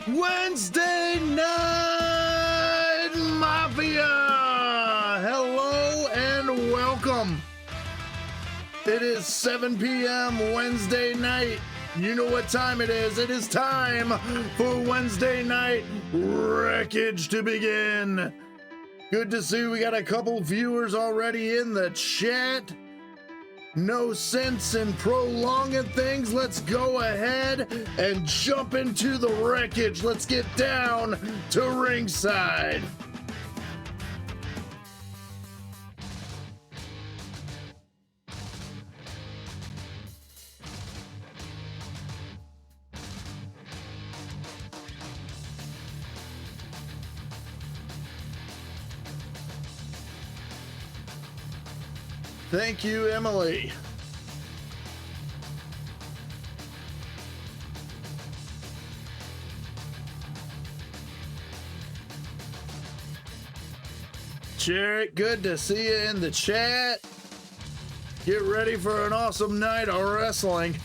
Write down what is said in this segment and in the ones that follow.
Wednesday Night Mafia! Hello and welcome. It is 7 p.m. Wednesday night. You know what time it is. It is time for Wednesday Night Wreckage to begin. Good to see we got a couple viewers already in the chat. No sense in prolonging things. Let's go ahead and jump into the wreckage. Let's get down to ringside. Thank you, Emily. Jarrett, good to see you in the chat. Get ready for an awesome night of wrestling.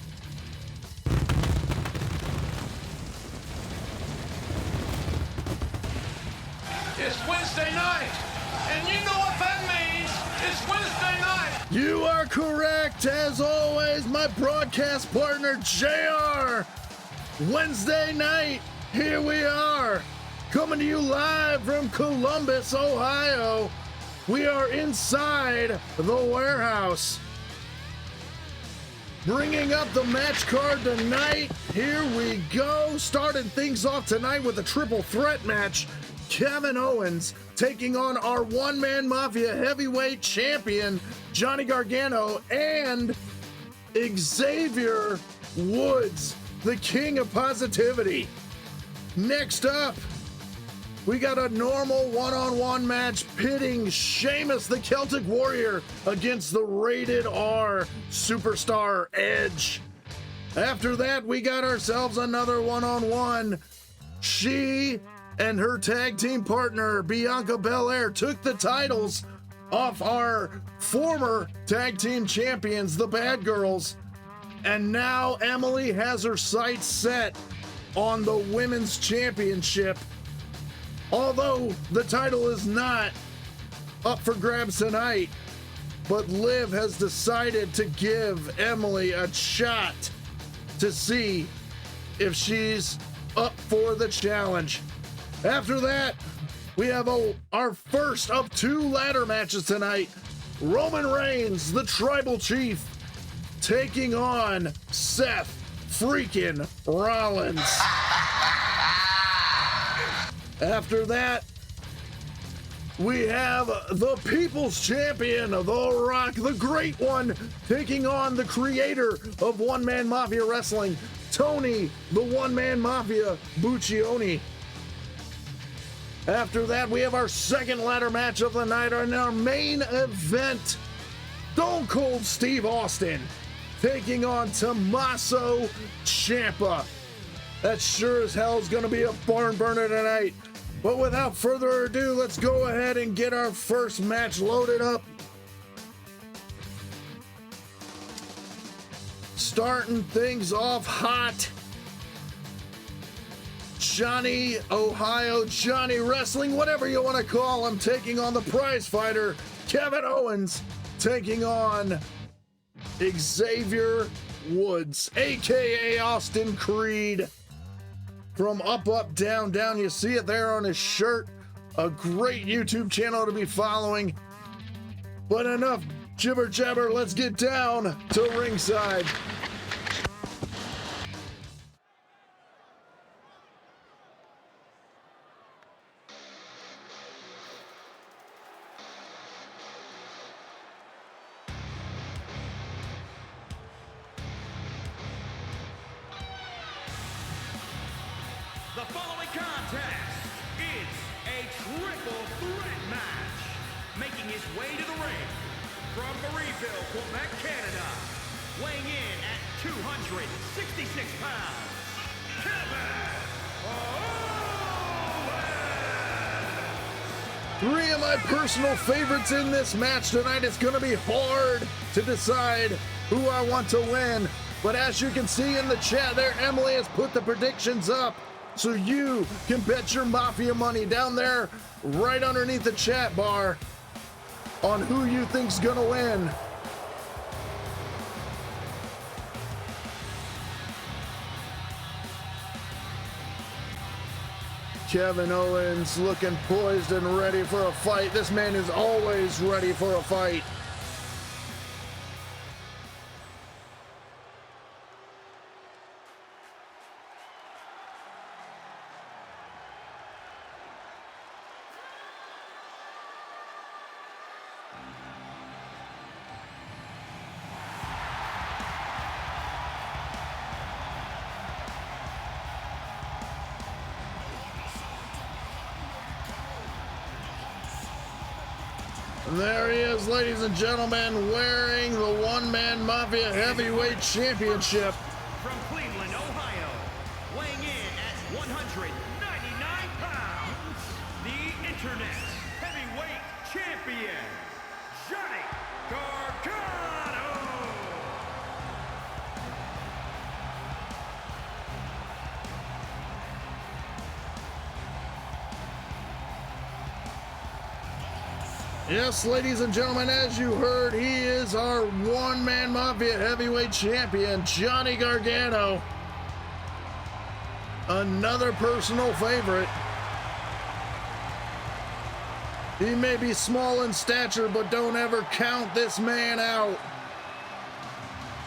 It's Wednesday night, and you know what that means. It's Wednesday night. You are correct, as always, my broadcast partner, JR. Wednesday night, here we are, coming to you live from Columbus, Ohio. We are inside the warehouse. Bringing up the match card tonight, here we go. Starting things off tonight with a triple threat match. Kevin Owens taking on our one-man Mafia heavyweight champion, Johnny Gargano, and Xavier Woods, the king of positivity. Next up, we got a normal one-on-one match pitting Sheamus, the Celtic Warrior, against the rated R superstar Edge. After that, we got ourselves another one-on-one. She and her tag team partner, Bianca Belair, took the titles off our former tag team champions, the Bad Girls. And now Emily has her sights set on the Women's Championship. Although the title is not up for grabs tonight, but Liv has decided to give Emily a shot to see if she's up for the challenge. After that, we have our first of two ladder matches tonight. Roman Reigns, the Tribal Chief, taking on Seth freaking Rollins. After that, we have the People's Champion, The Rock, the Great One, taking on the creator of One Man Mafia Wrestling, Tony, the One Man Mafia Buccioni. After that, we have our second ladder match of the night, and our main event, Stone Cold Steve Austin taking on Tommaso Ciampa. That sure as hell is going to be a barn burner tonight. But without further ado, let's go ahead and get our first match loaded up. Starting things off hot. Johnny Ohio, Johnny Wrestling, whatever you want to call him, taking on the prize fighter, Kevin Owens, taking on Xavier Woods, aka Austin Creed. From Up, Up, Down, Down, you see it there on his shirt. A great YouTube channel to be following. But enough jibber jabber, let's get down to ringside. The following contest is a triple threat match. Making his way to the ring from Marieville, Quebec, Canada, weighing in at 266 pounds, Kevin Owens! Three of my personal favorites in this match tonight. It's going to be hard to decide who I want to win. But as you can see in the chat there, Emily has put the predictions up. so you can bet your Mafia money down there right underneath the chat bar on who you think's gonna win. Kevin Owens looking poised and ready for a fight. This man is always ready for a fight. And there he is, ladies and gentlemen, wearing the one-man Mafia Heavyweight Championship. From Cleveland, Ohio, weighing in at 199 pounds, the Internet Heavyweight Champion, Johnny Gargano. Yes, ladies and gentlemen, as you heard, he is our one-man Mafia Heavyweight Champion, Johnny Gargano. Another personal favorite. He may be small in stature, but don't ever count this man out.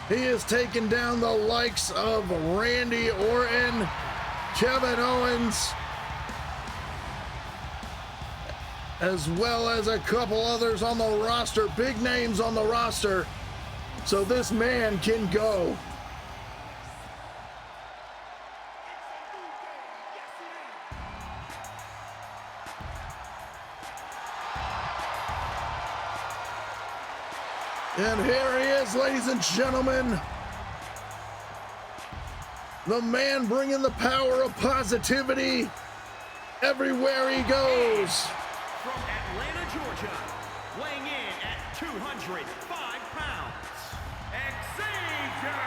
He has taken down the likes of Randy Orton, Kevin Owens, as well as a couple others on the roster, big names on the roster. So this man can go. And here he is, ladies and gentlemen. The man bringing the power of positivity everywhere he goes. From Atlanta, Georgia, weighing in at 205 pounds, Xavier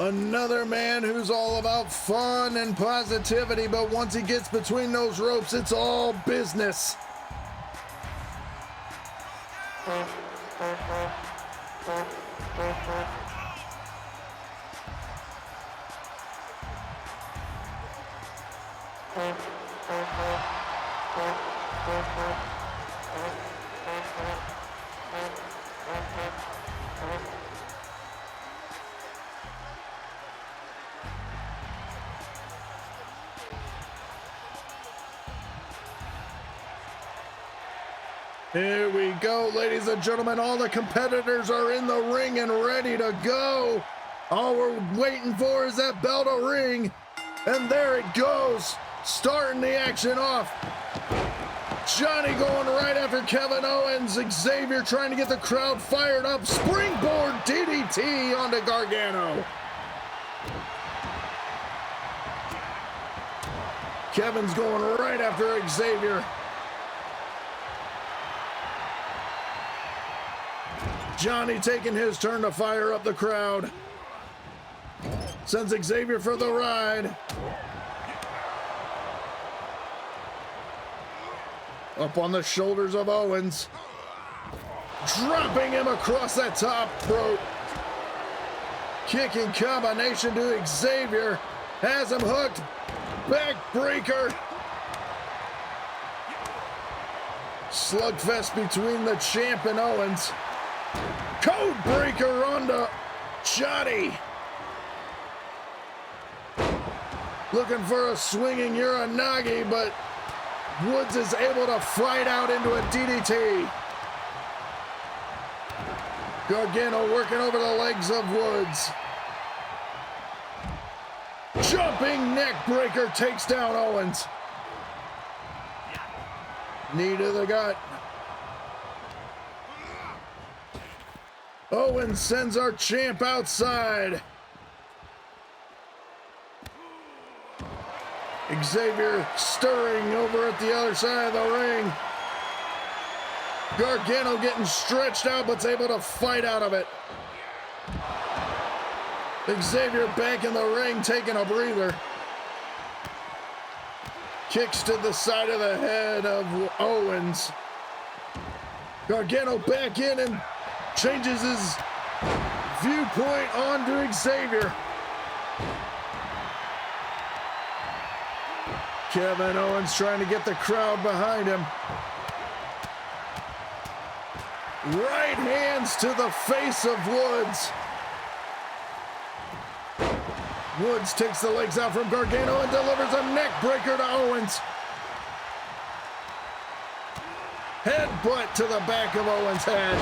Woods. Another man who's all about fun and positivity, but once he gets between those ropes, it's all business. Here we go, ladies and gentlemen. All the competitors are in the ring and ready to go. All we're waiting for is that bell to ring. And there it goes, starting the action off. Johnny going right after Kevin Owens. Xavier trying to get the crowd fired up. Springboard DDT onto Gargano. Kevin's going right after Xavier. Johnny taking his turn to fire up the crowd. Sends Xavier for the ride. Up on the shoulders of Owens. Dropping him across that top rope. Kicking combination to Xavier. Has him hooked. Backbreaker. Slugfest between the champ and Owens. Code breaker onto Johnny. Looking for a swinging Uranagi, but Woods is able to fight out into a DDT. Gargano working over the legs of Woods. Jumping neck breaker takes down Owens. Knee to the gut. Owens sends our champ outside. Xavier stirring over at the other side of the ring. Gargano getting stretched out, but's able to fight out of it. Xavier back in the ring, taking a breather. Kicks to the side of the head of Owens. Gargano back in and changes his viewpoint onto Xavier. Kevin Owens trying to get the crowd behind him. Right hands to the face of Woods. Woods takes the legs out from Gargano and delivers a neck breaker to Owens. Headbutt to the back of Owens' head.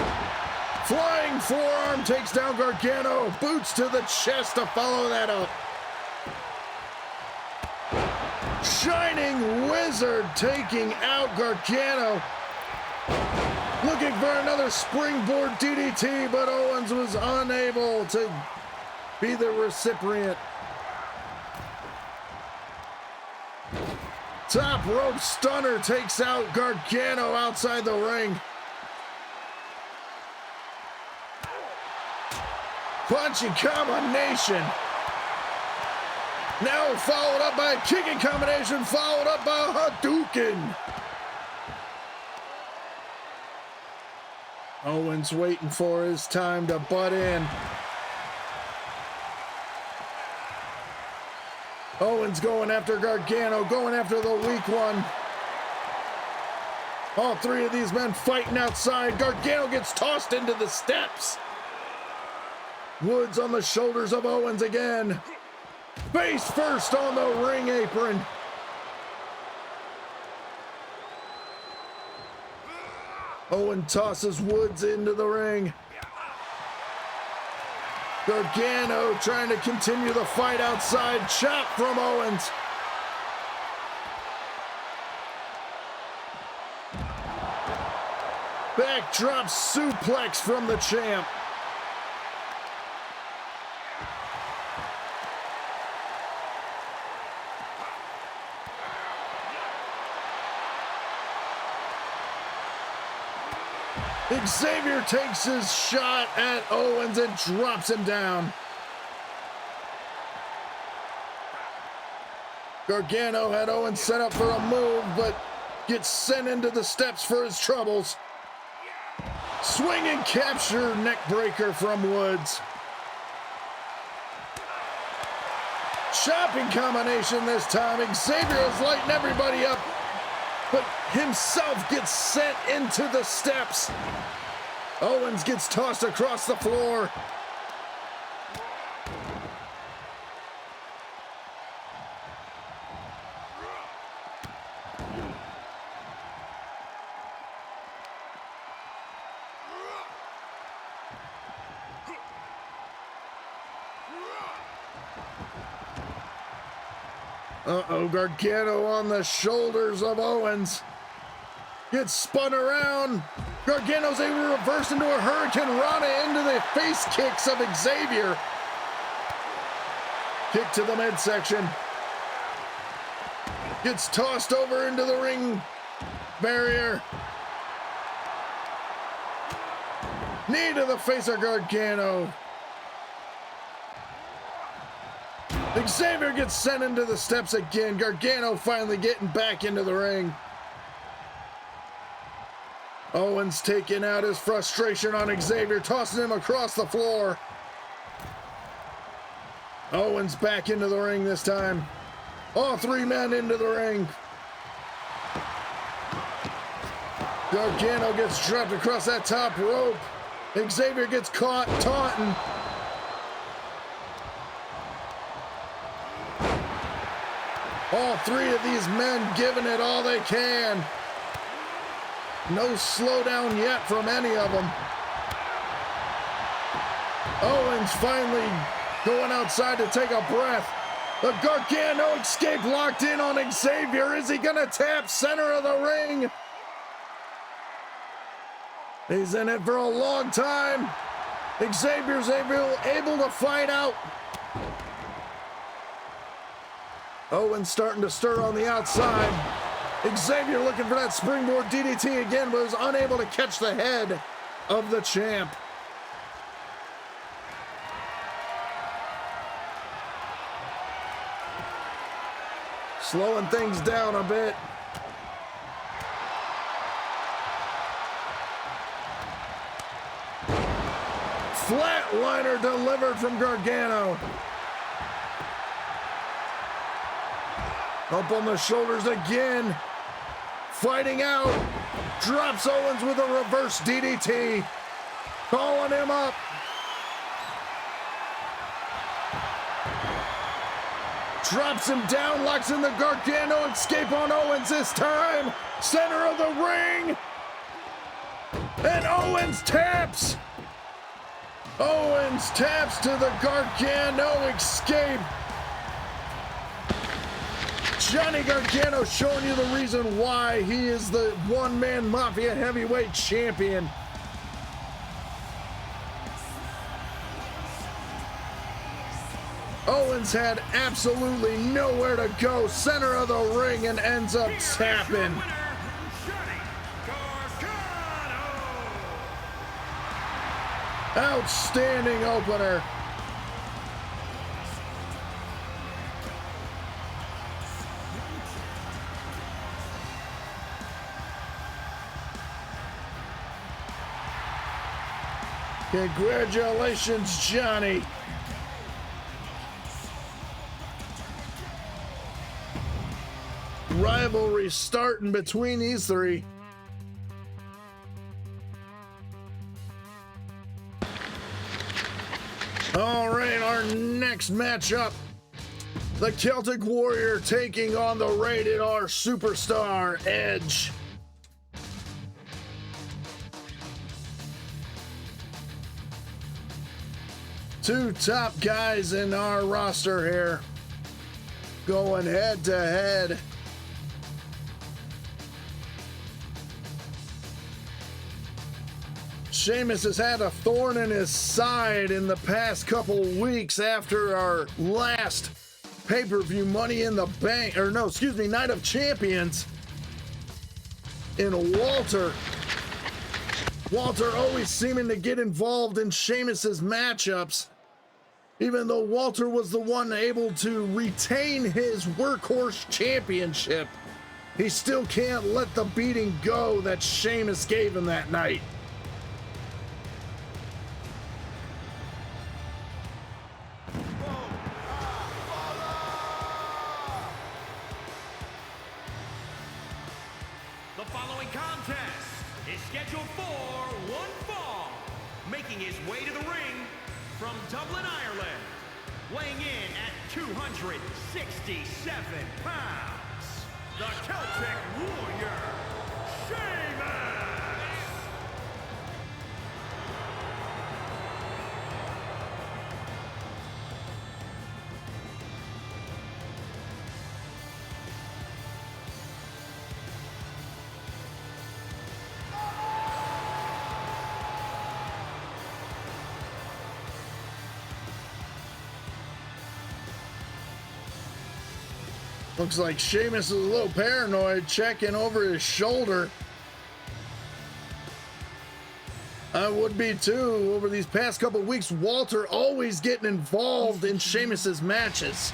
Flying forearm takes down Gargano. Boots to the chest to follow that up. Shining Wizard taking out Gargano. Looking for another springboard DDT, but Owens was unable to be the recipient. Top rope stunner takes out Gargano outside the ring. Punching combination. Now followed up by a kicking combination, followed up by a Hadouken. Owens waiting for his time to butt in. Owens going after Gargano, going after the weak one. All three of these men fighting outside. Gargano gets tossed into the steps. Woods on the shoulders of Owens again. Face first on the ring apron. Owen tosses Woods into the ring. Gargano trying to continue the fight outside. Chop from Owens. Backdrop suplex from the champ. Xavier takes his shot at Owens and drops him down. Gargano had Owens set up for a move, but gets sent into the steps for his troubles. Swing and capture neck breaker from Woods. Chopping combination this time. Xavier is lighting everybody up, but himself gets sent into the steps. Owens gets tossed across the floor. Uh-oh, Gargano on the shoulders of Owens. Gets spun around. Gargano's able to reverse into a Hurricane Rana into the face kicks of Xavier. Kick to the midsection. Gets tossed over into the ring barrier. Knee to the face of Gargano. Xavier gets sent into the steps again. Gargano finally getting back into the ring. Owens taking out his frustration on Xavier, tossing him across the floor. Owens back into the ring this time. All three men into the ring. Gargano gets dropped across that top rope. Xavier gets caught taunting. All three of these men giving it all they can. No slowdown yet from any of them. Owens finally going outside to take a breath. The Gargano escape locked in on Xavier. Is he gonna tap center of the ring? He's in it for a long time. Xavier's able to fight out. Owens starting to stir on the outside. Xavier looking for that springboard DDT again, but was unable to catch the head of the champ. Slowing things down a bit. Flatliner delivered from Gargano. Up on the shoulders again. Fighting out. Drops Owens with a reverse DDT. Calling him up. Drops him down, locks in the Gargano escape on Owens this time. Center of the ring. And Owens taps. Owens taps to the Gargano escape. Johnny Gargano showing you the reason why he is the one-man Mafia heavyweight champion. Owens had absolutely nowhere to go, center of the ring, and ends up tapping. Outstanding opener. Congratulations, Johnny. Rivalry starting between these three. All right, our next matchup. The Celtic Warrior taking on the Rated R superstar, Edge. Two top guys in our roster here. Going head to head. Sheamus has had a thorn in his side in the past couple weeks after our last pay-per-view Money in the Bank, or no, excuse me, Night of Champions in Walter. Walter always seeming to get involved in Sheamus's matchups, even though Walter was the one able to retain his workhorse championship. He still can't let the beating go that Sheamus gave him that night. The following contest is scheduled for one fall. Making his way to the ring from Dublin, Ireland, weighing in at 267 pounds, the Celtic Warrior, Sheamus! Looks like Sheamus is a little paranoid, checking over his shoulder. I would be too. Over these past couple weeks, Walter always getting involved in Sheamus's matches.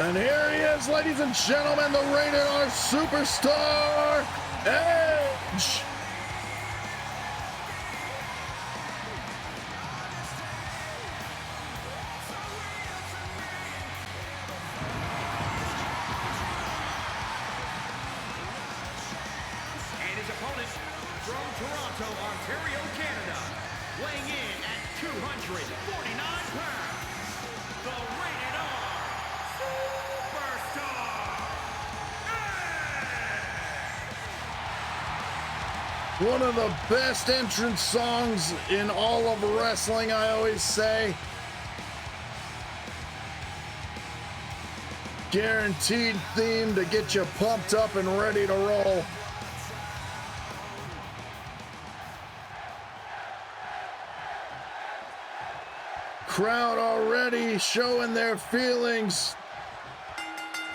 And here he is, ladies and gentlemen, the Rated R superstar, Edge. And his opponent from Toronto, Ontario, Canada, weighing in at 249 pounds, the Rated R One of the best entrance songs in all of wrestling, I always say. Guaranteed theme to get you pumped up and ready to roll. Crowd already showing their feelings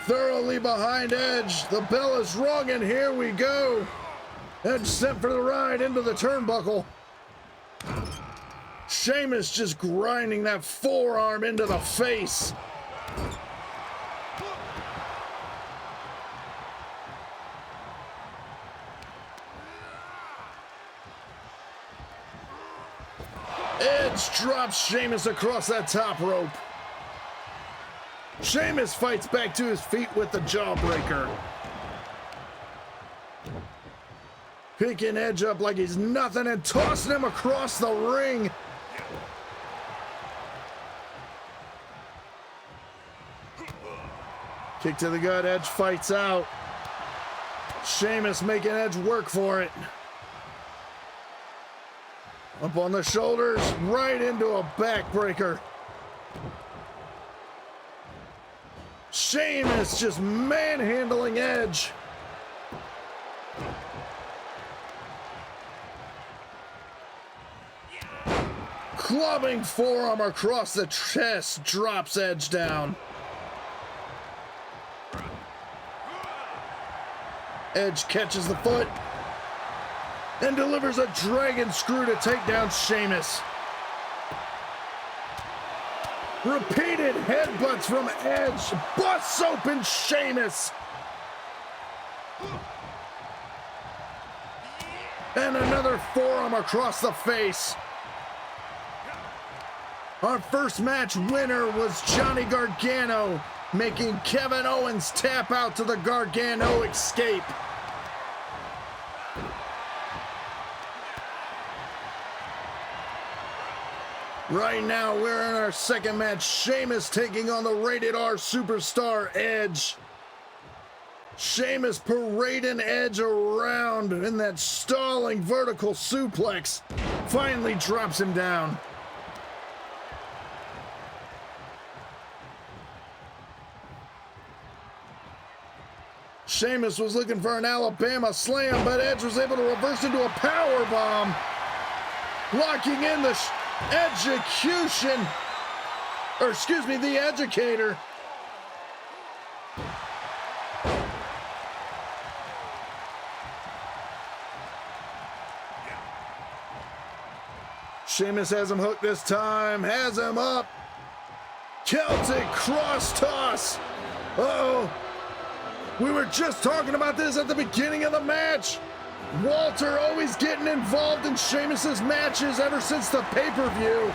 thoroughly behind Edge. The bell is rung, and here we go. Edge sent for the ride into the turnbuckle. Sheamus just grinding that forearm into the face. Edge drops Sheamus across that top rope. Sheamus fights back to his feet with the jawbreaker. Picking Edge up like he's nothing and tossing him across the ring. Kick to the gut, Edge fights out. Sheamus making Edge work for it. Up on the shoulders, right into a backbreaker. Sheamus just manhandling Edge. Clubbing forearm across the chest, drops Edge down. Edge catches the foot and delivers a dragon screw to take down Sheamus. Repeated headbutts from Edge busts open Sheamus. And another forearm across the face. Our first match winner was Johnny Gargano, making Kevin Owens tap out to the Gargano escape. Right now, we're in our second match. Sheamus taking on the Rated R superstar Edge. Sheamus parading Edge around in that stalling vertical suplex. Finally drops him down. Sheamus was looking for an Alabama slam, but Edge was able to reverse into a power bomb, locking in the execution, or excuse me, the educator. Sheamus has him hooked this time, has him up. Celtic cross toss. Uh-oh. We were just talking about this at the beginning of the match. Walter always getting involved in Sheamus's matches ever since the pay-per-view.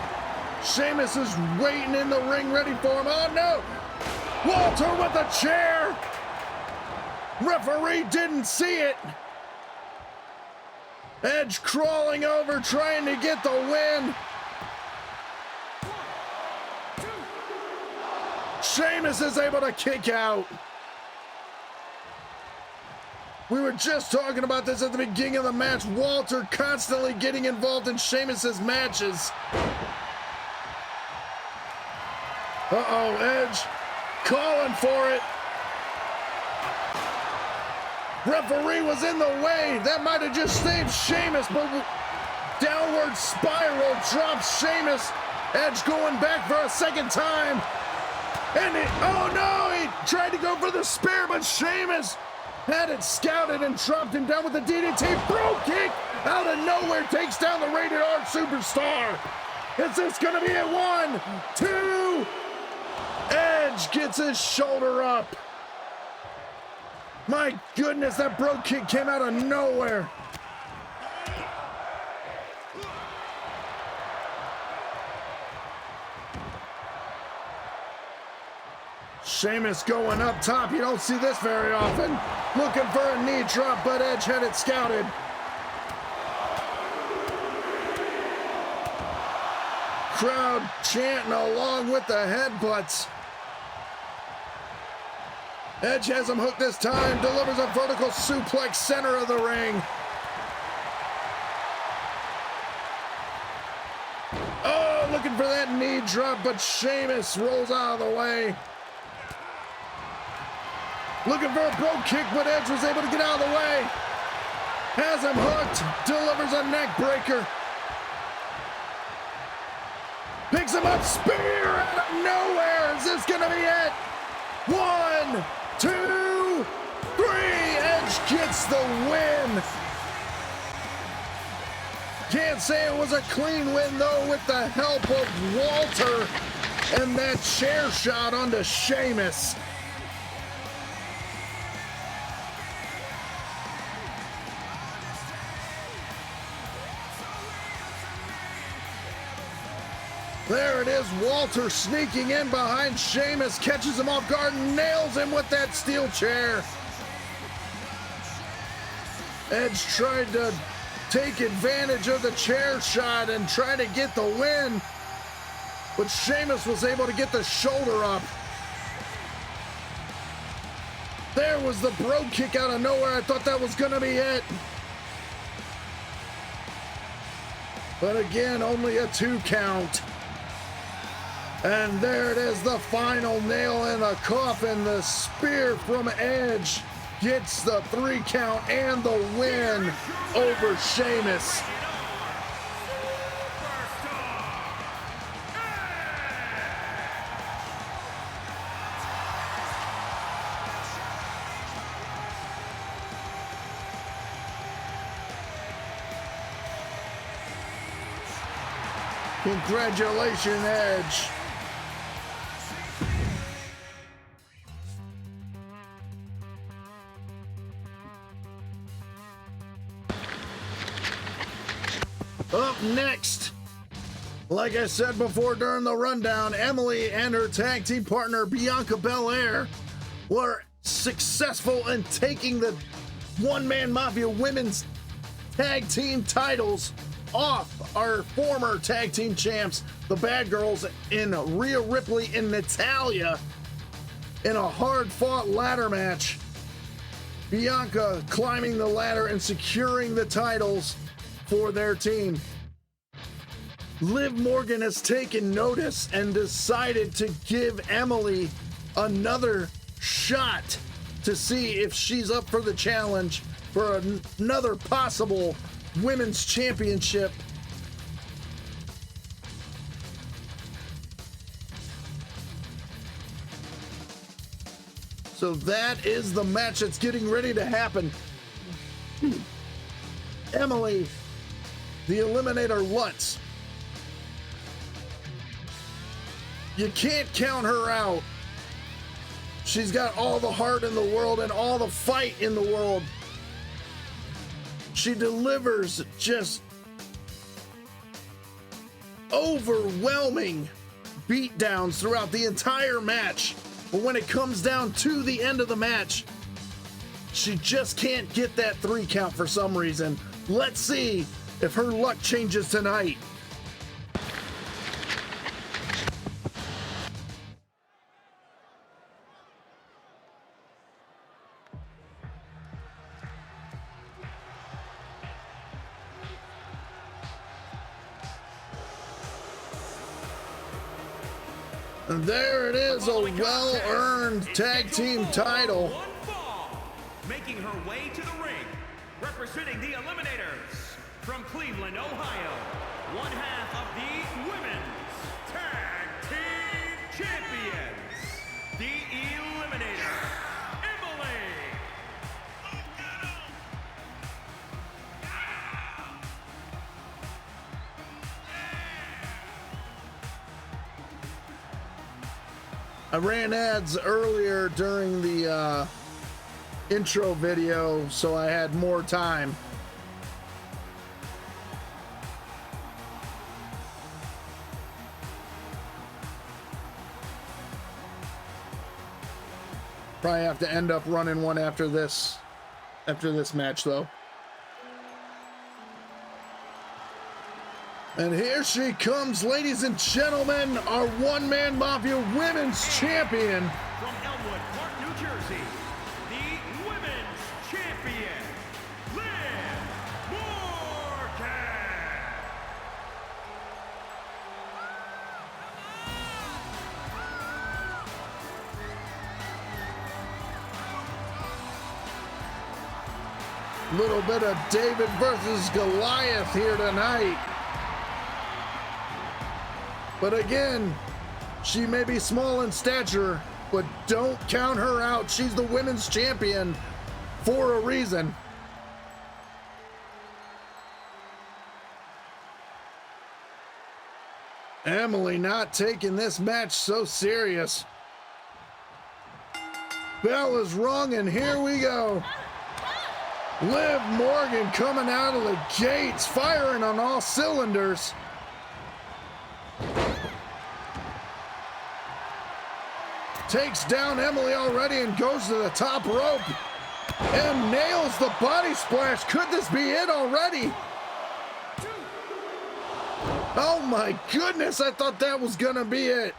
Sheamus is waiting in the ring ready for him. Oh no! Walter with a chair! Referee didn't see it. Edge crawling over trying to get the win. Sheamus is able to kick out. We were just talking about this at the beginning of the match. Walter constantly getting involved in Sheamus's matches. Uh-oh, Edge calling for it. Referee was in the way. That might have just saved Sheamus, but downward spiral drops Sheamus. Edge going back for a second time. And oh no, he tried to go for the spear, but Sheamus had it scouted and dropped him down with a DDT. Bro kick out of nowhere takes down the Rated R superstar. Is this gonna be it? 1, 2. Edge gets his shoulder up. My goodness, that bro kick came out of nowhere. Sheamus going up top. You don't see this very often. Looking for a knee drop, but Edge had it scouted. Crowd chanting along with the headbutts. Edge has him hooked this time, delivers a vertical suplex center of the ring. Oh, looking for that knee drop, but Sheamus rolls out of the way. Looking for a brogue kick, but Edge was able to get out of the way. Has him hooked, delivers a neck breaker. Picks him up, spear out of nowhere. Is this gonna be it? 1, 1, 2, 3. Edge gets the win. Can't say it was a clean win, though, with the help of Walter and that chair shot onto Sheamus. There it is, Walter sneaking in behind Sheamus, catches him off guard, and nails him with that steel chair. Edge tried to take advantage of the chair shot and try to get the win, but Sheamus was able to get the shoulder up. There was the bro kick out of nowhere. I thought that was gonna be it. But again, only a 2 count. And there it is, the final nail in the coffin. The spear from Edge gets the 3 count and the win over Sheamus. Congratulations, Edge. Up next, like I said before during the rundown, Emily and her tag team partner Bianca Belair were successful in taking the one-man Mafia women's tag team titles off our former tag team champs, the Bad Girls, in Rhea Ripley and Natalya, in a hard-fought ladder match. Bianca climbing the ladder and securing the titles for their team. Liv Morgan has taken notice and decided to give Emily another shot to see if she's up for the challenge for another possible women's championship. So that is the match that's getting ready to happen. Emily, the Eliminator Lutz. You can't count her out. She's got all the heart in the world and all the fight in the world. She delivers just overwhelming beatdowns throughout the entire match. But when it comes down to the end of the match, she just can't get that 3 count for some reason. Let's see if her luck changes tonight. And there it is, a well-earned tag team title. Making her way to the ring, representing the Eliminators from Cleveland, Ohio, one half of the Women's Tag Team Champions, the Eliminator, Emily. I ran ads earlier during the intro video, so I had more time. Probably have to end up running one after this match, though. And here she comes, ladies and gentlemen, our one-man Mafia Women's Champion. From Elmwood Park, New Jersey, the Women's Champion, Liv Morgan. Little bit of David versus Goliath here tonight. But again, she may be small in stature, but don't count her out. She's the women's champion for a reason. Emily not taking this match so serious. Bell is rung, and here we go. Liv Morgan coming out of the gates, firing on all cylinders. Takes down Emily already and goes to the top rope and nails the body splash. Could this be it already? Oh my goodness, I thought that was gonna be it.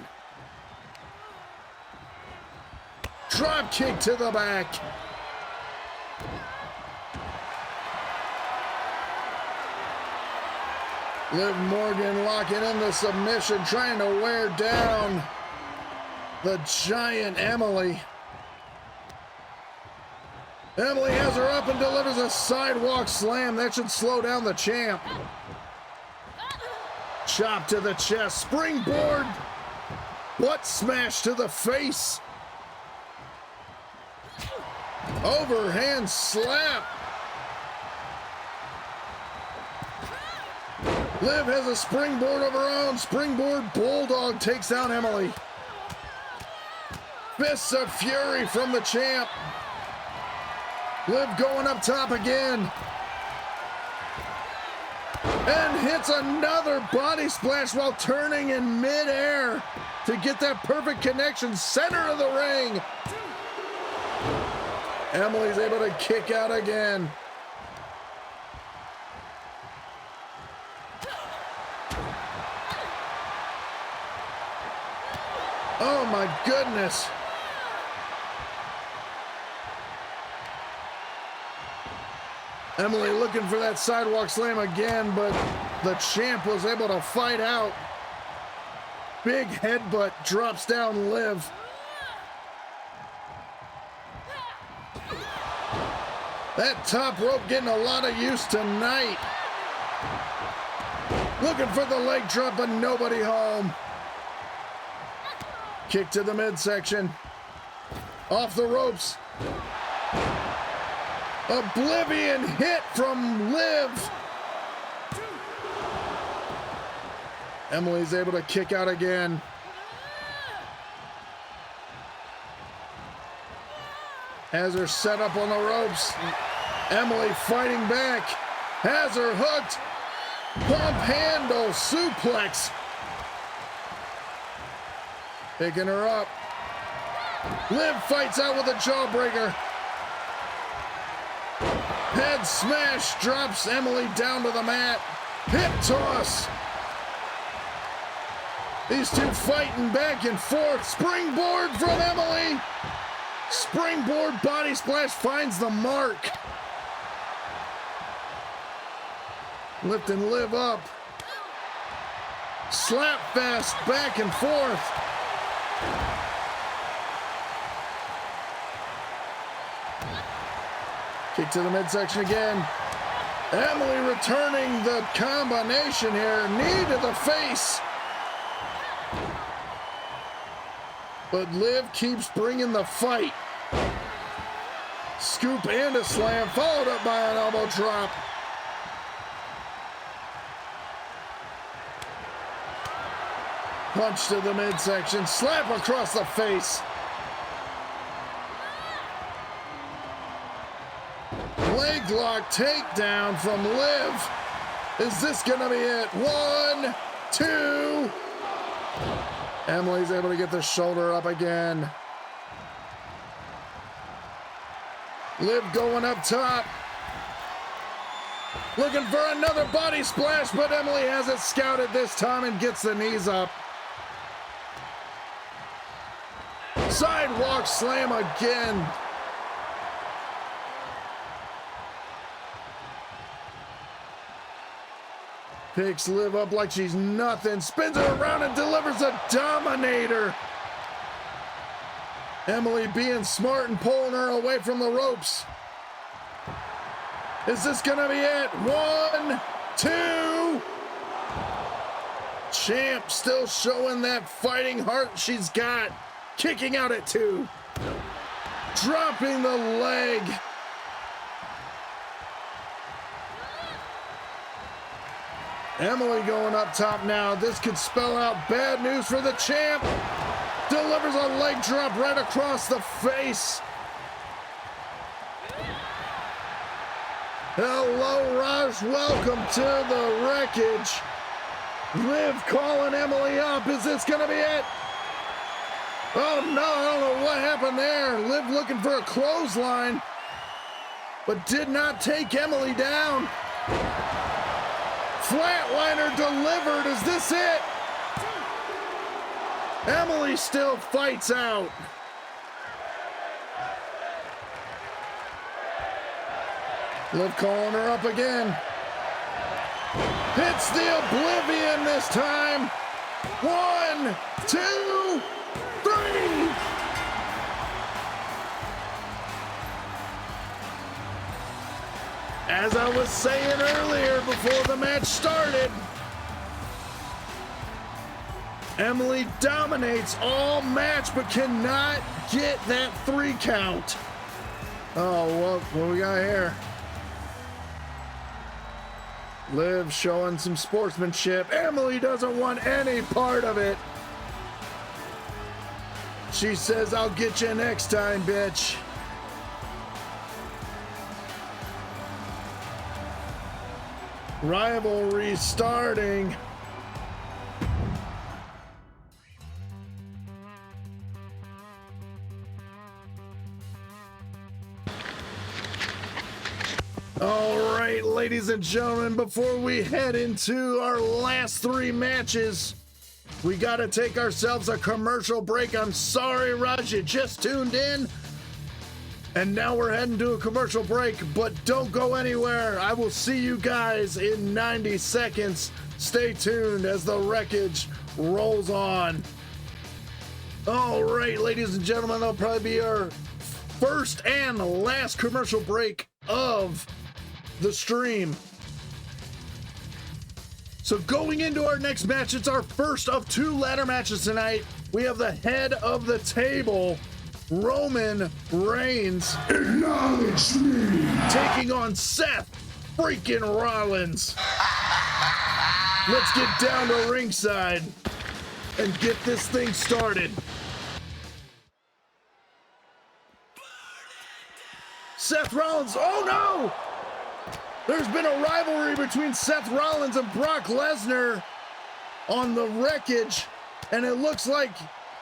Drop kick to the back. Liv Morgan locking in the submission, trying to wear down the giant Emily. Emily has her up and delivers a sidewalk slam. That should slow down the champ. Chop to the chest, springboard, butt smash to the face. Overhand slap. Liv has a springboard of her own. Springboard bulldog takes down Emily. Fists of fury from the champ. Liv going up top again. And hits another body splash while turning in midair to get that perfect connection, center of the ring. Emily's able to kick out again. Oh my goodness. Emily looking for that sidewalk slam again, but the champ was able to fight out. Big headbutt drops down Liv. That top rope getting a lot of use tonight. Looking for the leg drop, but nobody home. Kick to the midsection. Off the ropes. Oblivion hit from Liv. Emily's able to kick out again. Has her set up on the ropes. Emily fighting back. Has her hooked. Pump handle suplex. Picking her up. Liv fights out with a jawbreaker. Head smash drops Emily down to the mat. Hip toss. These two fighting back and forth. Springboard from Emily. Springboard body splash finds the mark. Lifting Liv up. Slap fast back and forth. Kick to the midsection again. Emily returning the combination here. Knee to the face. But Liv keeps bringing the fight. Scoop and a slam, followed up by an elbow drop. Punch to the midsection, slap across the face. Leg lock takedown from Liv. Is this gonna be it? 1, 2. Emily's able to get the shoulder up again. Liv going up top. Looking for another body splash, but Emily has it scouted this time and gets the knees up. Sidewalk slam again. Picks Liv up like she's nothing, spins her around and delivers a dominator. Emily being smart and pulling her away from the ropes. Is this gonna be it? 1, 2. Champ still showing that fighting heart she's got. kicking out at 2. Dropping the leg. Emily going up top now. This could spell out bad news for the champ. Delivers a leg drop right across the face. Hello, Raj. Welcome to the Wreckage. Liv calling Emily up. Is this going to be it? Oh, no. I don't know what happened there. Liv looking for a clothesline, but did not take Emily down. Flatliner delivered. Is this it? Emily still fights out. Liv calling her up again. Hits the Oblivion this time. 1, 2, 3. As I was saying earlier before the match started, Emily dominates all match but cannot get that 3 count. Oh, what we got here? Liv showing some sportsmanship. Emily doesn't want any part of it. She says, I'll get you next time, bitch. Rivalry starting. All right, ladies and gentlemen, before we head into our last 3 matches, we got to take ourselves a commercial break. I'm sorry, Raj, you just tuned in. And now we're heading to a commercial break, but don't go anywhere. I will see you guys in 90 seconds. Stay tuned as the Wreckage rolls on. All right, ladies and gentlemen, that'll probably be our first and last commercial break of the stream. So going into our next match, it's our first of 2 ladder matches tonight. We have the head of the table, Roman Reigns, Acknowledge me, taking on Seth freaking Rollins. Let's get down to ringside and get this thing started. Seth Rollins, oh no! There's been a rivalry between Seth Rollins and Brock Lesnar on the Wreckage, and it looks like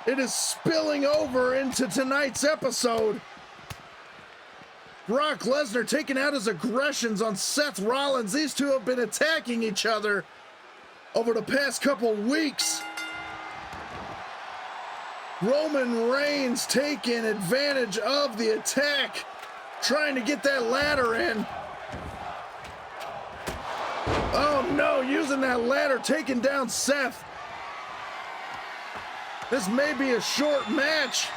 it is spilling over into tonight's episode. Brock Lesnar taking out his aggressions on Seth Rollins. These two have been attacking each other over the past couple weeks. Roman Reigns taking advantage of the attack, trying to get that ladder in. Oh no, using that ladder, taking down Seth. This may be a short match.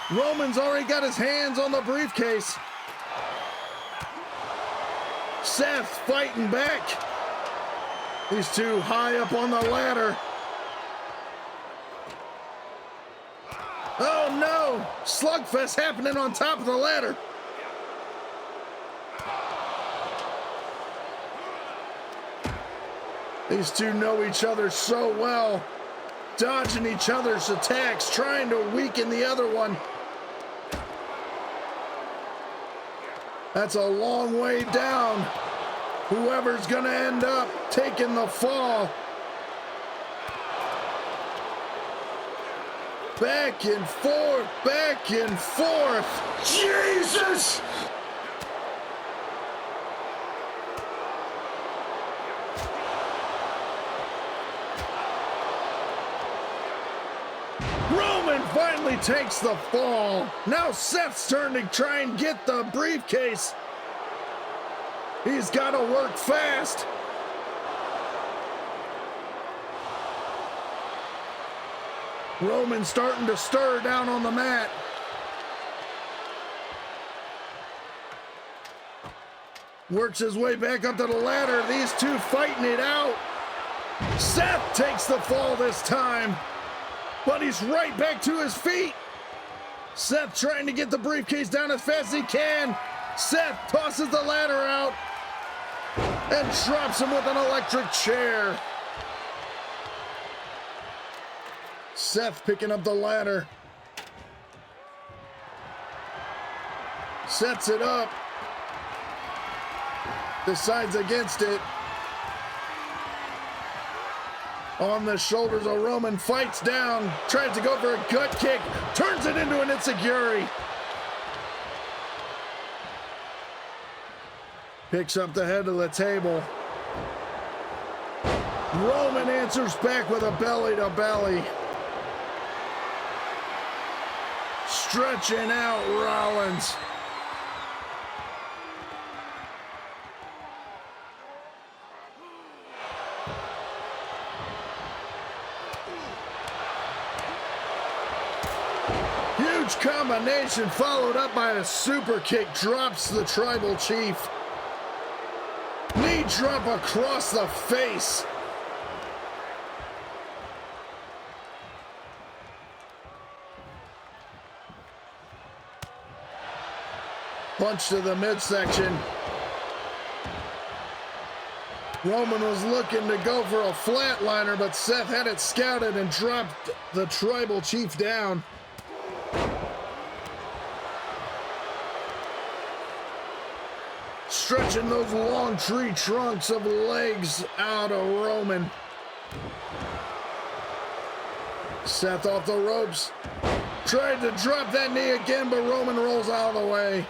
Roman's already got his hands on the briefcase. Seth fighting back. These two high up on the ladder. Oh no! Slugfest happening on top of the ladder. These two know each other so well, dodging each other's attacks, trying to weaken the other one. That's a long way down. Whoever's gonna end up taking the fall. Back and forth, back and forth. Jesus! Roman finally takes the fall. Now Seth's turn to try and get the briefcase. He's got to work fast. Roman starting to stir down on the mat. Works his way back up to the ladder. These two fighting it out. Seth takes the fall this time. but he's right back to his feet. Seth trying to get the briefcase down as fast as he can. Seth tosses the ladder out and drops him with an electric chair. Seth picking up the ladder. Sets it up. Decides against it. On the shoulders of Roman, fights down, tries to go for a gut kick, turns it into an enziguri. Picks up the head of the table. Roman answers back with a belly to belly. Stretching out Rollins. Huge combination followed up by a super kick, drops the tribal chief. Knee drop across the face. Punch to the midsection. Roman was looking to go for a flatliner, but Seth had it scouted and dropped the tribal chief down. Stretching those long tree trunks of legs out of Roman. Seth off the ropes. Tried to drop that knee again, but Roman rolls out of the way.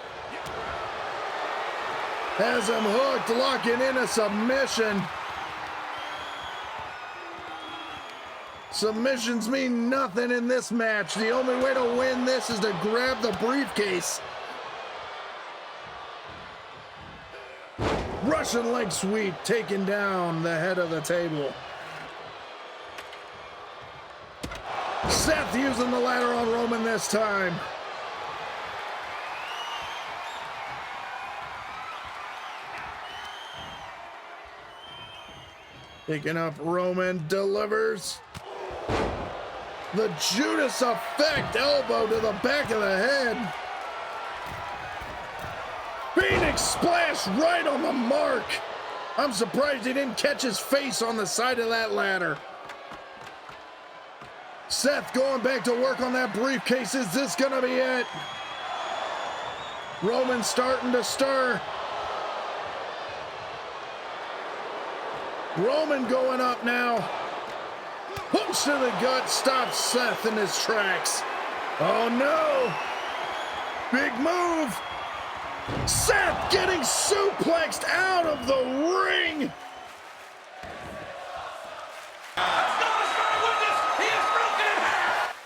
Has him hooked, locking in a submission. Submissions mean nothing in this match. The only way to win this is to grab the briefcase. Russian leg sweep, taking down the head of the table. Seth using the ladder on Roman this time. Picking up Roman, delivers. The Judas effect elbow to the back of the head. Phoenix splash right on the mark. I'm surprised he didn't catch his face on the side of that ladder. Seth going back to work on that briefcase. Is this gonna be it? Roman starting to stir. Roman going up now. Punch to the gut stops Seth in his tracks. Oh no! Big move! Seth getting suplexed out of the ring!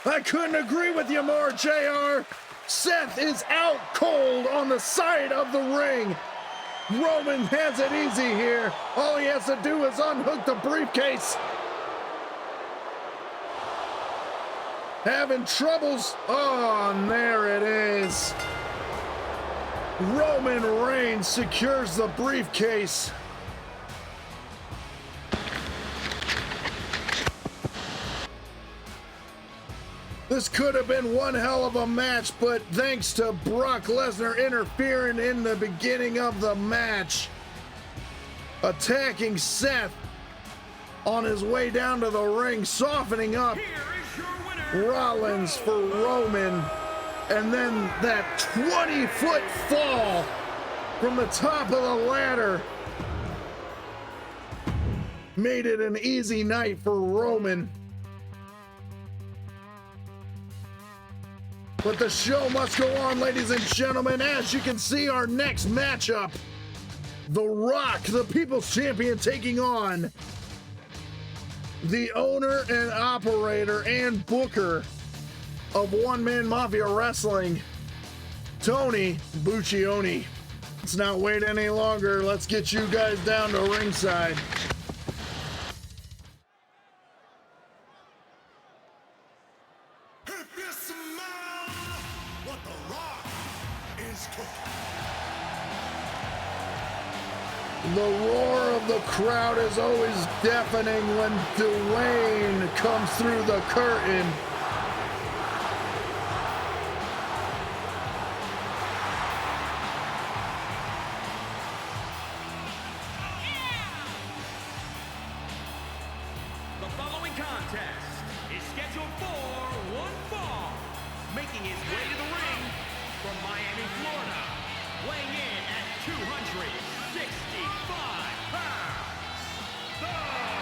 I couldn't agree with you more, JR. Seth is out cold on the side of the ring. Roman has it easy here. All he has to do is unhook the briefcase. Having troubles. Oh, and there it is. Roman Reigns secures the briefcase. This could have been one hell of a match, but thanks to Brock Lesnar interfering in the beginning of the match, attacking Seth on his way down to the ring, softening up Rollins for Roman, and then that 20-foot fall from the top of the ladder made it an easy night for Roman. But the show must go on, ladies and gentlemen. As you can see, our next matchup, The Rock, the People's Champion, taking on the owner and operator and booker of One Man Mafia Wrestling, Tony Buccioni. Let's not wait any longer. Let's get you guys down to ringside. The roar of the crowd is always deafening when Dwayne comes through the curtain. his way to the ring from Miami, Florida, weighing in at 265 pounds, The Rock!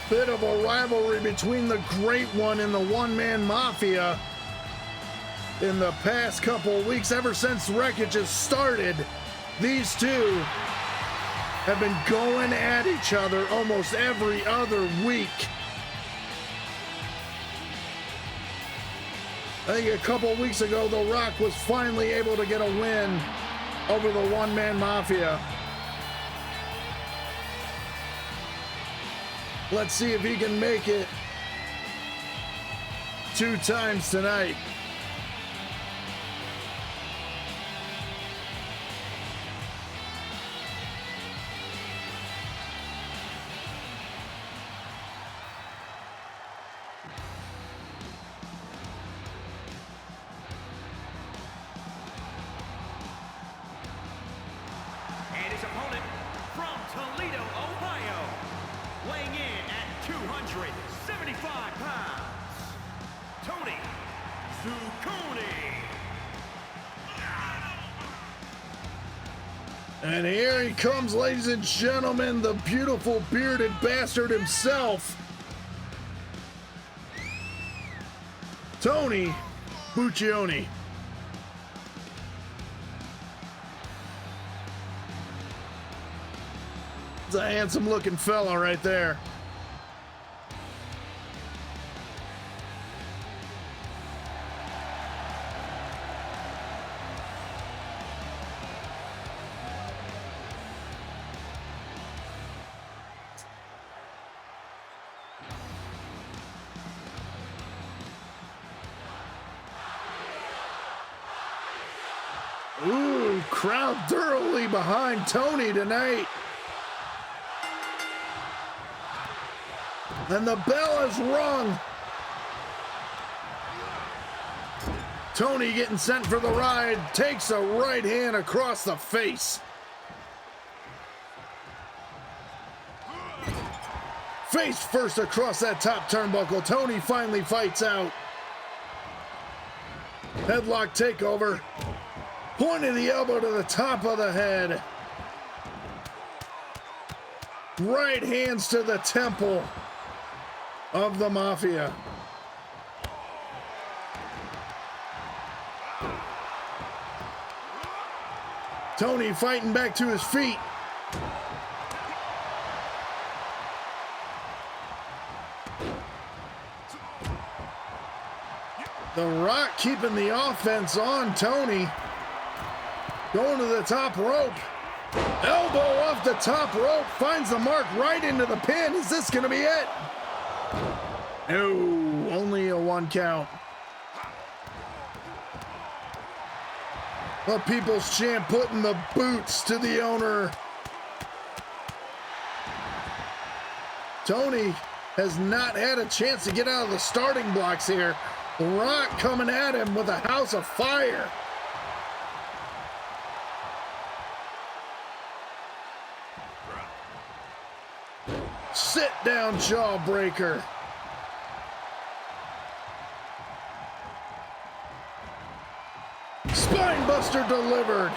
Bit of a rivalry between the Great One and the One-Man Mafia in the past couple of weeks. Ever since Wreckage has started, these two have been going at each other almost every other week. I think a couple of weeks ago, The Rock was finally able to get a win over the One-Man Mafia. Let's see if he can make it 2 times tonight. And his opponent from Toledo, Ohio, weighing in at 275 pounds, Tony Zucconi. And here he comes, ladies and gentlemen, the beautiful bearded bastard himself, Tony Buccioni. It's a handsome looking fella right there. Ooh, crowd thoroughly behind Tony tonight. And the bell is rung. Tony getting sent for the ride, takes a right hand across the face. Face first across that top turnbuckle. Tony finally fights out. Headlock takeover. Point of the elbow to the top of the head. Right hands to the temple of the Mafia. Tony fighting back to his feet. The Rock keeping the offense on Tony. Going to the top rope. Elbow off the top rope. Finds the mark right into the pin. Is this going to be it? No, only a 1 count. The People's Champ putting the boots to the owner. Tony has not had a chance to get out of the starting blocks here. The Rock coming at him with a house of fire. Sit down jawbreaker. Spinebuster delivered.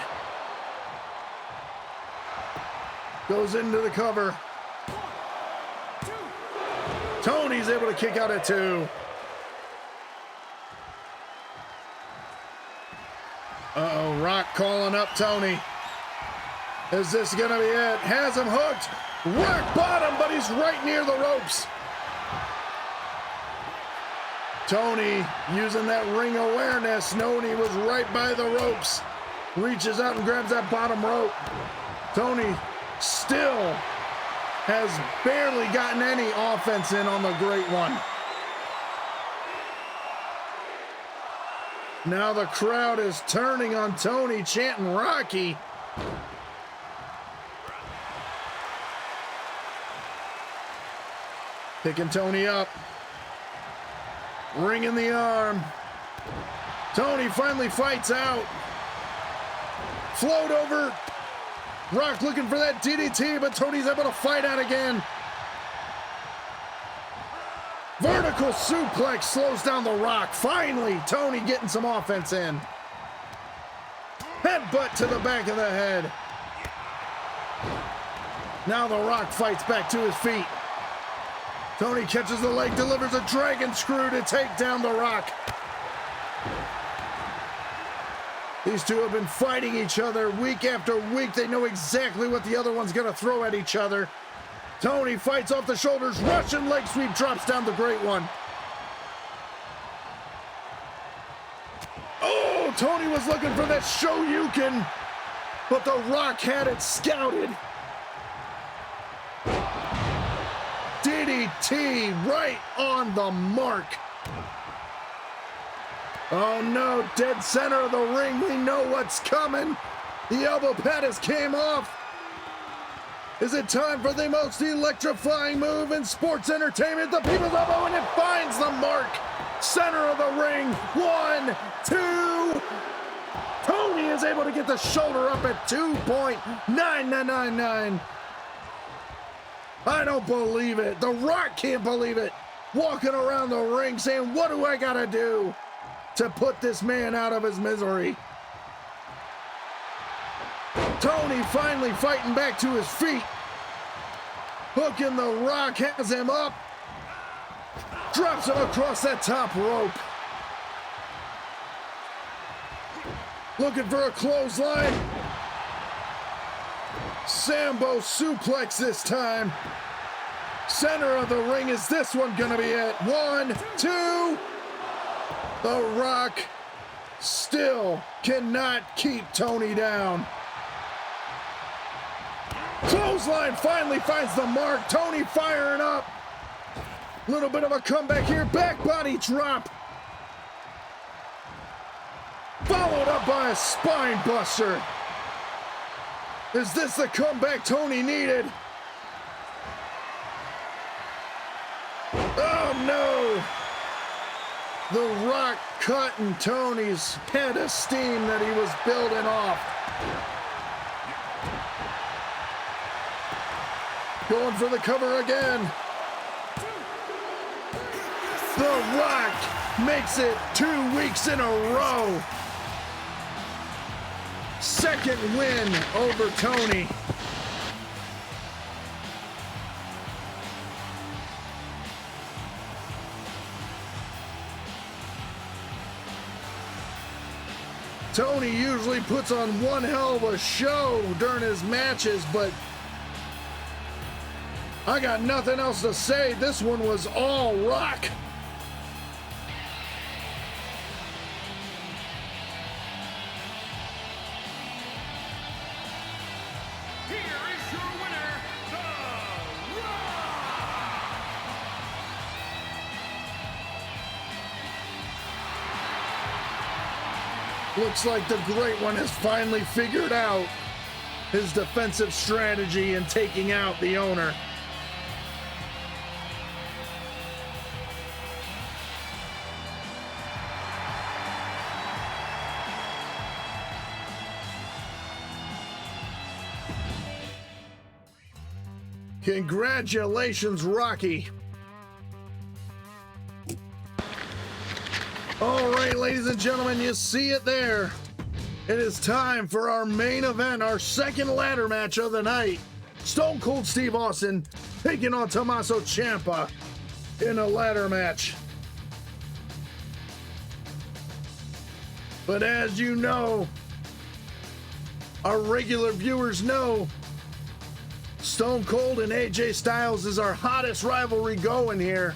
Goes into the cover. Tony's able to kick out at 2. Uh-oh, Rock calling up Tony. Is this gonna be it? Has him hooked. Rock bottom, but he's right near the ropes. Tony using that ring awareness, knowing he was right by the ropes. Reaches out and grabs that bottom rope. Tony still has barely gotten any offense in on the Great One. Now the crowd is turning on Tony, chanting Rocky. Picking Tony up. Ringing the arm. Tony finally fights out. Float over. Rock looking for that DDT, but Tony's able to fight out again. Vertical suplex slows down the Rock. Finally, Tony getting some offense in. Headbutt to the back of the head. Now the Rock fights back to his feet. Tony catches the leg, delivers a dragon screw to take down the Rock. These two have been fighting each other week after week. They know exactly what the other one's gonna throw at each other. Tony fights off the shoulders, Russian leg sweep drops down the Great One. Oh, Tony was looking for that Shoryuken, but the Rock had it scouted. DDT right on the mark. Oh no, dead center of the ring. We know what's coming. The elbow pad has came off. Is it time for the most electrifying move in sports entertainment? The people's elbow, and it finds the mark. Center of the ring. 1, 2. Tony is able to get the shoulder up at 2.9999. I don't believe it. The Rock can't believe it. Walking around the ring saying, what do I gotta do to put this man out of his misery? Tony finally fighting back to his feet. Hooking the Rock, has him up. Drops him across that top rope. Looking for a clothesline. Sambo suplex this time. Center of the ring, is this one gonna be it? 1, 2. The Rock still cannot keep Tony down. Clothesline finally finds the mark. Tony firing up. Little bit of a comeback here. Back body drop. Followed up by a spine buster. Is this the comeback Tony needed? Oh no! The Rock cutting Tony's head of steam that he was building off. Going for the cover again. The Rock makes it 2 weeks in a row. Second win over Tony. Tony usually puts on one hell of a show during his matches, but I got nothing else to say. This one was all Rock. Looks like the Great One has finally figured out his defensive strategy in taking out the owner. Congratulations, Rocky. All right, ladies and gentlemen, you see it there. It is time for our main event, our second ladder match of the night. Stone Cold Steve Austin taking on Tommaso Ciampa in a ladder match. But as you know, our regular viewers know, Stone Cold and AJ Styles is our hottest rivalry going here.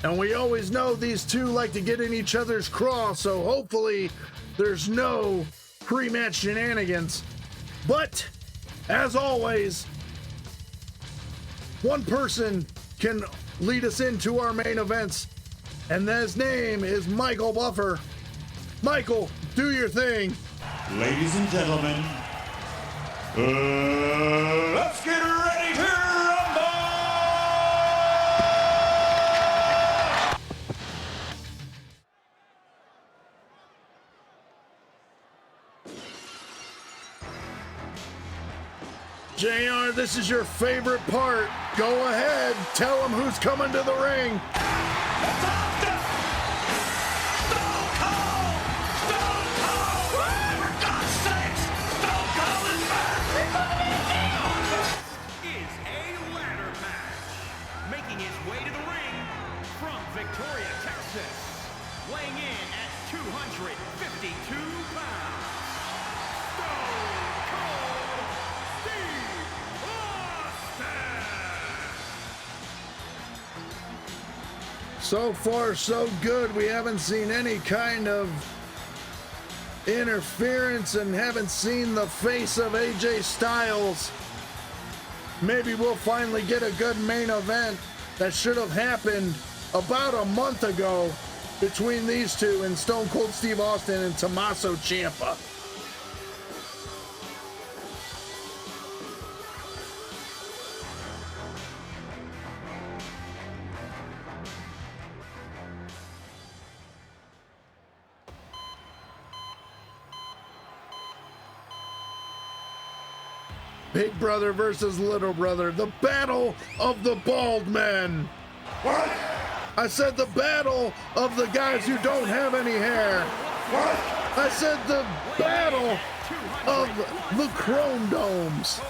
And we always know these two like to get in each other's craw, so hopefully there's no pre-match shenanigans. But, as always, one person can lead us into our main events, and his name is Michael Buffer. Michael, do your thing. Ladies and gentlemen, let's get ready to rumble! JR, this is your favorite part. Go ahead, tell them who's coming to the ring. Victoria, Texas, weighing in at 252 pounds, Stone Cold Steve Austin! So far, so good. We haven't seen any kind of interference and haven't seen the face of AJ Styles. Maybe we'll finally get a good main event. That should have happened about a month ago between these two and Stone Cold Steve Austin and Tommaso Ciampa. Big brother versus little brother, the battle of the bald men. What? I said the battle of the guys who don't have any hair. What? I said the battle of the Chrome Domes.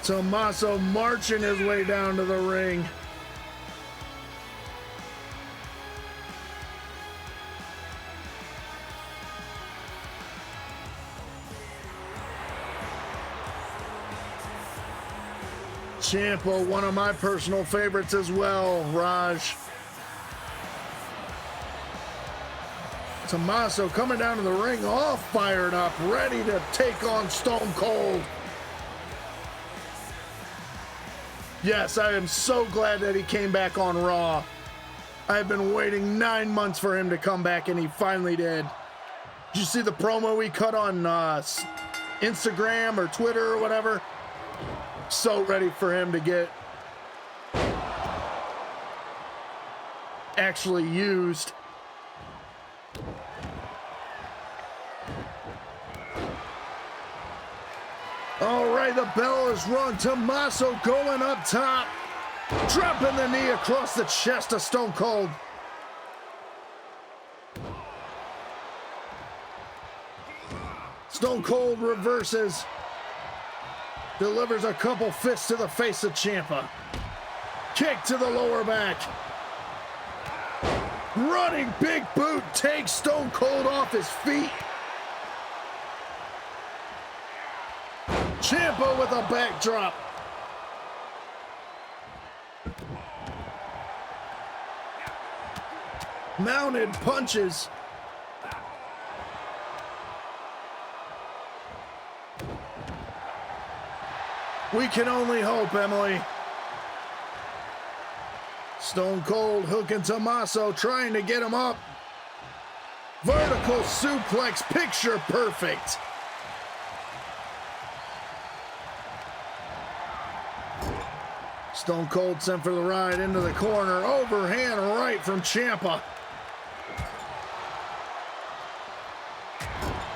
Tommaso marching his way down to the ring. Ciampa, one of my personal favorites as well, Raj. Tommaso coming down to the ring, all fired up, ready to take on Stone Cold. Yes, I am so glad that he came back on Raw. I've been waiting 9 months for him to come back, and he finally did. Did you see the promo he cut on Instagram or Twitter or whatever? So ready for him to get actually used. All right, the bell is rung. Tommaso going up top, dropping the knee across the chest of Stone Cold. Stone Cold reverses. Delivers a couple fists to the face of Ciampa. Kick to the lower back. Running big boot takes Stone Cold off his feet. Ciampa with a backdrop. Mounted punches. We can only hope, Emily. Stone Cold hooking Tommaso, trying to get him up. Vertical suplex, picture perfect. Stone Cold sent for the ride into the corner. Overhand right from Ciampa.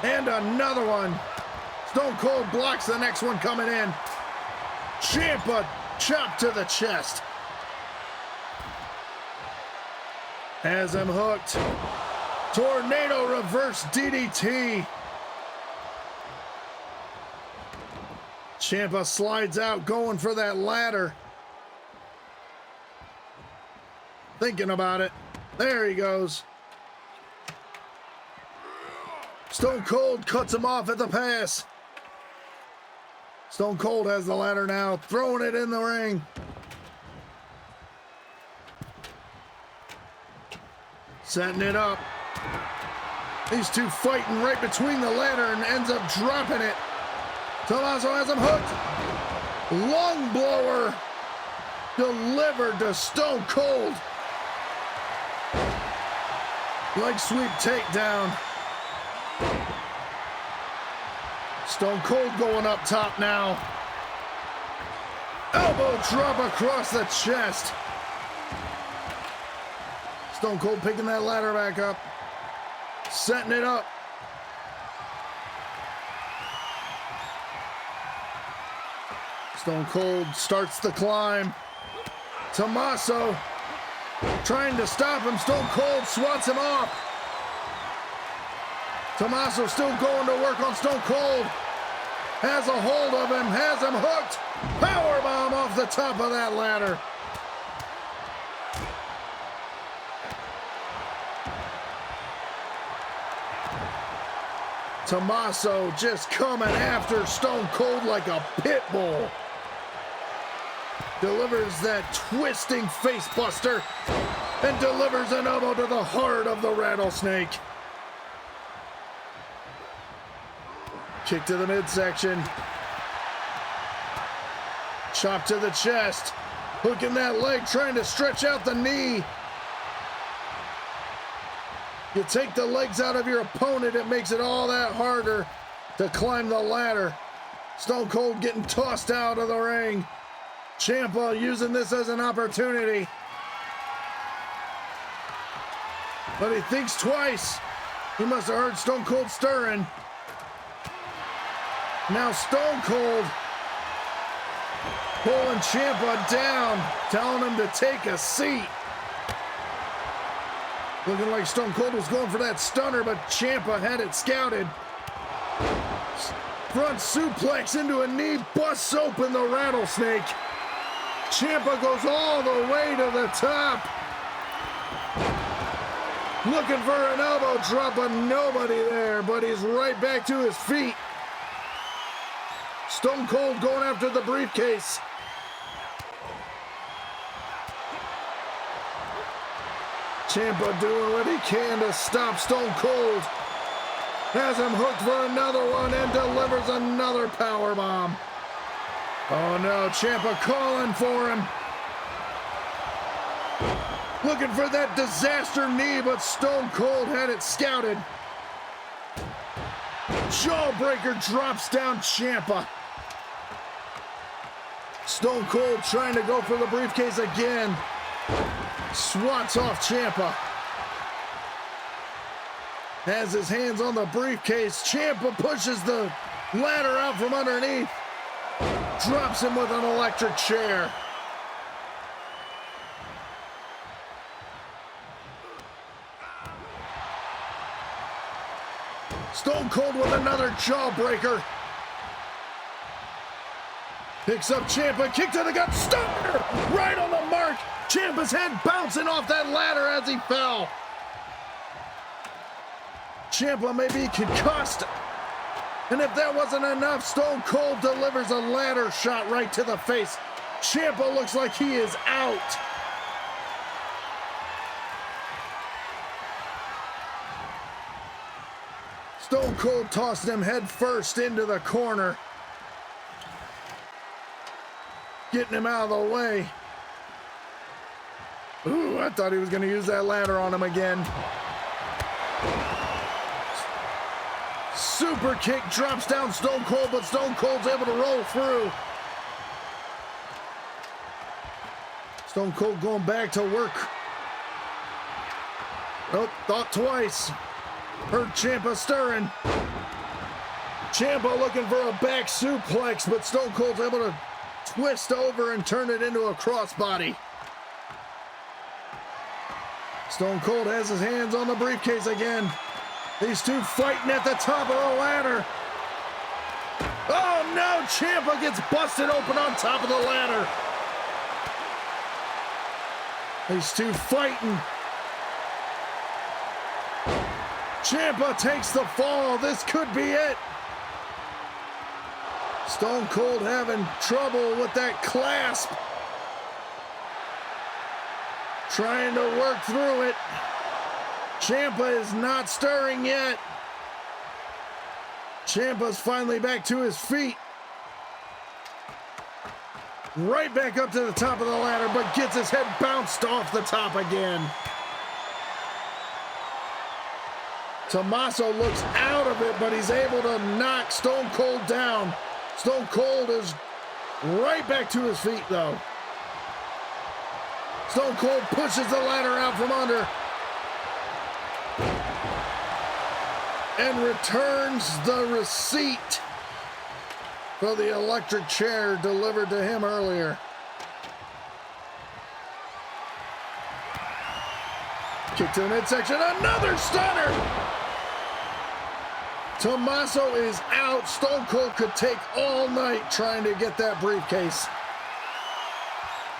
And another one. Stone Cold blocks the next one coming in. Ciampa chop to the chest. Has him hooked. Tornado reverse DDT. Ciampa slides out, going for that ladder. Thinking about it. There he goes. Stone Cold cuts him off at the pass. Stone Cold has the ladder now, throwing it in the ring. Setting it up. These two fighting right between the ladder and ends up dropping it. Tommaso has him hooked. Lung blower delivered to Stone Cold. Leg sweep takedown. Stone Cold going up top now. Elbow drop across the chest. Stone Cold picking that ladder back up. Setting it up. Stone Cold starts the climb. Tommaso trying to stop him. Stone Cold swats him off. Tommaso still going to work on Stone Cold. Has a hold of him, has him hooked. Powerbomb off the top of that ladder. Tommaso just coming after Stone Cold like a pit bull. Delivers that twisting face buster and delivers an elbow to the heart of the rattlesnake. Kick to the midsection. Chop to the chest. Hooking that leg, trying to stretch out the knee. You take the legs out of your opponent, it makes it all that harder to climb the ladder. Stone Cold getting tossed out of the ring. Ciampa using this as an opportunity. But he thinks twice. He must have heard Stone Cold stirring. Now Stone Cold pulling Ciampa down, telling him to take a seat. Looking like Stone Cold was going for that stunner, but Ciampa had it scouted. Front suplex into a knee, busts open the rattlesnake. Ciampa goes all the way to the top. Looking for an elbow drop, but nobody there, but he's right back to his feet. Stone Cold going after the briefcase. Ciampa doing what he can to stop Stone Cold. Has him hooked for another one and delivers another powerbomb. Oh no, Ciampa calling for him. Looking for that disaster knee, but Stone Cold had it scouted. Jawbreaker drops down Ciampa. Stone Cold trying to go for the briefcase again. Swats off Ciampa. Has his hands on the briefcase. Ciampa pushes the ladder out from underneath. Drops him with an electric chair. Stone Cold with another jawbreaker. Picks up Ciampa, kick to the gut, stunner! Right on the mark! Ciampa's head bouncing off that ladder as he fell. Ciampa may be concussed. And if that wasn't enough, Stone Cold delivers a ladder shot right to the face. Ciampa looks like he is out. Stone Cold tossed him head first into the corner. Getting him out of the way. Ooh, I thought he was going to use that ladder on him again. Super kick drops down Stone Cold, but Stone Cold's able to roll through. Stone Cold going back to work. Oh, thought twice. Heard Ciampa stirring. Ciampa looking for a back suplex, but Stone Cold's able to twist over and turn it into a crossbody. Stone Cold has his hands on the briefcase again. These two fighting at the top of the ladder. Oh no, Ciampa gets busted open on top of the ladder. These two fighting. Ciampa takes the fall. This could be it. Stone Cold having trouble with that clasp. Trying to work through it. Ciampa is not stirring yet. Ciampa's finally back to his feet. Right back up to the top of the ladder, but gets his head bounced off the top again. Tommaso looks out of it, but he's able to knock Stone Cold down. Stone Cold is right back to his feet, though. Stone Cold pushes the ladder out from under and returns the receipt. for the electric chair delivered to him earlier. Kick to the midsection, another stunner! Tommaso is out. Stone Cold could take all night trying to get that briefcase.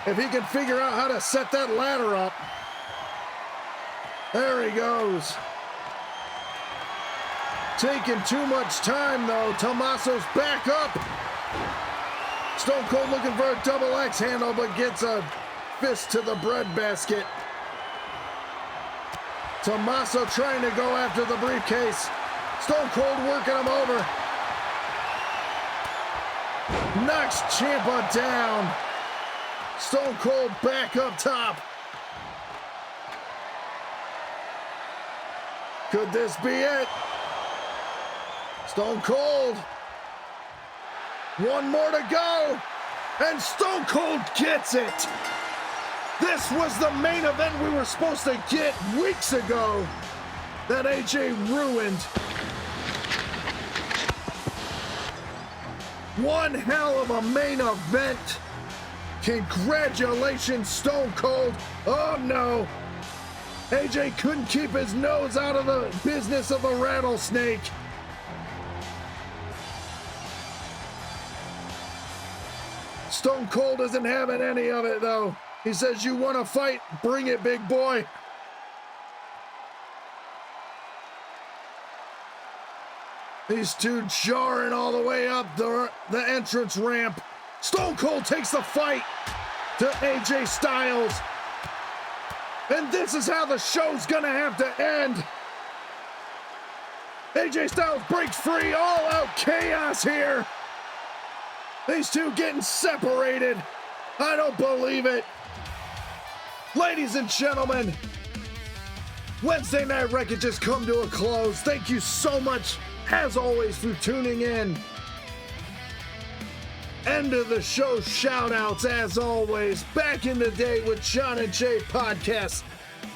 If he can figure out how to set that ladder up. There he goes. Taking too much time though. Tommaso's back up. Stone Cold looking for a double axe handle, but gets a fist to the breadbasket. Tommaso trying to go after the briefcase. Stone Cold working him over. Knocks Ciampa down. Stone Cold back up top. Could this be it? Stone Cold. One more to go. And Stone Cold gets it. This was the main event we were supposed to get weeks ago that AJ ruined. One hell of a main event. Congratulations, Stone Cold. Oh no. AJ couldn't keep his nose out of the business of a rattlesnake. Stone Cold isn't having any of it though. He says, you want to fight? Bring it, big boy. These two jarring all the way up the entrance ramp. Stone Cold takes the fight to AJ Styles. And this is how the show's gonna have to end. AJ Styles breaks free, all out chaos here. These two getting separated. I don't believe it. Ladies and gentlemen, Wednesday Night Wreckage has come to a close. Thank you so much, as always, for tuning in. End of the show shout outs, as always. Back in the day with John and Jay podcast.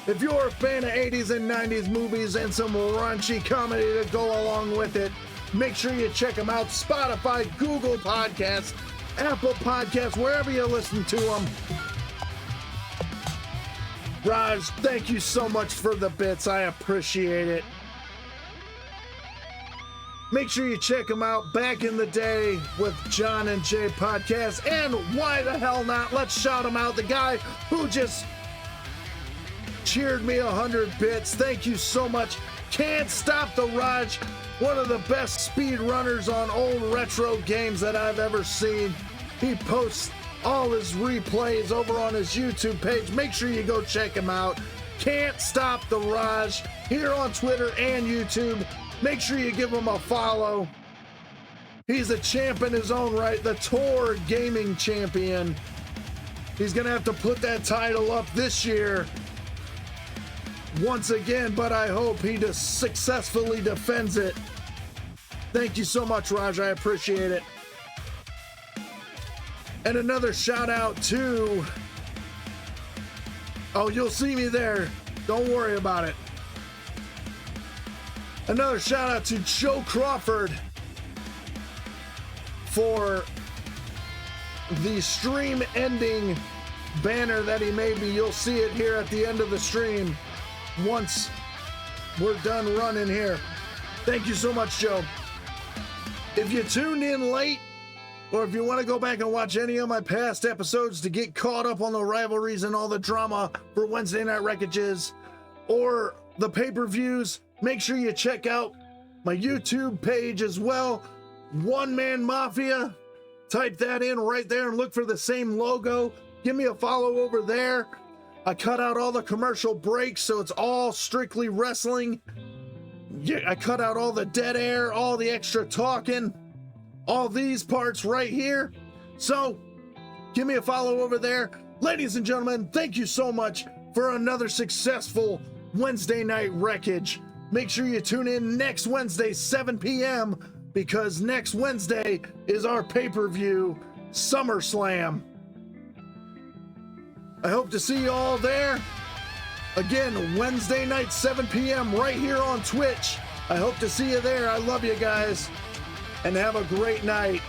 If you're a fan of 80s and 90s movies and some raunchy comedy to go along with it, make sure you check them out. Spotify, Google Podcasts, Apple Podcasts, wherever you listen to them. Raj, thank you so much for the bits. I appreciate it. Make sure you check them out. Back in the day with John and Jay podcast. And why the hell not? Let's shout him out. The guy who just cheered me 100 bits. Thank you so much. Can't Stop the Raj. One of the best speed runners on old retro games that I've ever seen. He posts all his replays over on his YouTube page. Make sure you go check him out. Can't Stop the Raj here on Twitter and YouTube. Make sure you give him a follow. He's a champ in his own right, the Tour Gaming Champion. He's gonna have to put that title up this year once again, but I hope he just successfully defends it. Thank you so much, Raj. I appreciate it. And another shout out to, oh, you'll see me there. Don't worry about it. Another shout out to Joe Crawford for the stream ending banner that he made me. You'll see it here at the end of the stream once we're done running here. Thank you so much, Joe. If you tuned in late, or if you want to go back and watch any of my past episodes to get caught up on the rivalries and all the drama for Wednesday Night Wreckages or the pay-per-views, make sure you check out my YouTube page as well. One Man Mafia. Type that in right there and look for the same logo. Give me a follow over there. I cut out all the commercial breaks, so it's all strictly wrestling. Yeah, I cut out all the dead air, all the extra talking. All these parts right here. So give me a follow over there. Ladies and gentlemen, thank you so much for another successful Wednesday Night Wreckage. Make sure you tune in next Wednesday, 7 p.m. because next Wednesday is our pay-per-view, SummerSlam. I hope to see you all there. Again, Wednesday night, 7 p.m. right here on Twitch. I hope to see you there. I love you guys. And have a great night.